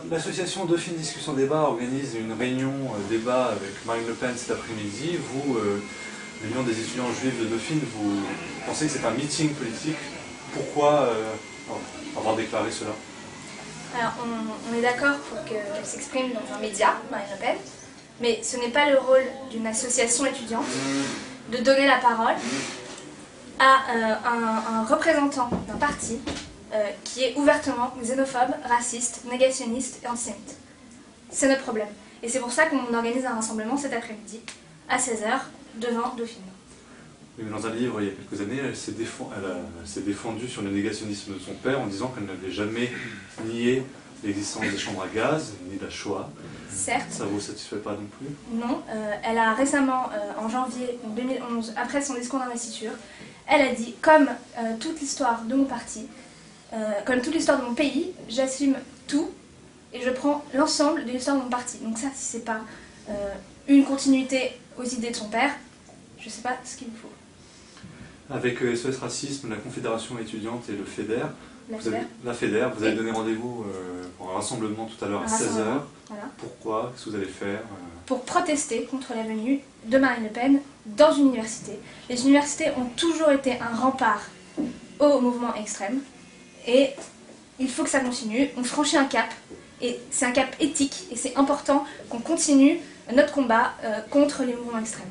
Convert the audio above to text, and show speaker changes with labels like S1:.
S1: L'association Dauphine Discussion Débat organise une réunion débat avec Marine Le Pen cet après-midi. Vous, l'Union des étudiants juifs de Dauphine, vous pensez que c'est un meeting politique. Pourquoi avoir déclaré cela?
S2: Alors, on est d'accord pour qu'elle s'exprime dans un média, Marine Le Pen, mais ce n'est pas le rôle d'une association étudiante de donner la parole à un représentant d'un parti qui est ouvertement xénophobe, raciste, négationniste et antisémite. C'est notre problème. Et c'est pour ça qu'on organise un rassemblement cet après-midi, à 16 h, devant Dauphine.
S1: Oui, mais dans un livre, il y a quelques années, elle s'est défendue sur le négationnisme de son père en disant qu'elle n'avait jamais nié l'existence des chambres à gaz, ni de la Shoah.
S2: Certes.
S1: Ça ne vous satisfait pas non plus?
S2: Non. Elle a récemment, en janvier 2011, après son discours d'investiture, elle a dit, comme toute l'histoire de mon parti, comme toute l'histoire de mon pays, j'assume tout et je prends l'ensemble de l'histoire de mon parti. Donc ça, si c'est pas une continuité aux idées de son père, je sais pas ce qu'il me faut.
S1: Avec SOS Racisme, la Confédération étudiante et le FEDER, vous avez donné rendez-vous pour un rassemblement tout à l'heure à 16 h.
S2: Voilà.
S1: Pourquoi? Qu'est-ce que vous allez faire?
S2: Pour protester contre la venue de Marine Le Pen dans une université. Les universités ont toujours été un rempart au mouvement extrême et il faut que ça continue. On franchit un cap et c'est un cap éthique et c'est important qu'on continue notre combat contre les mouvements extrêmes.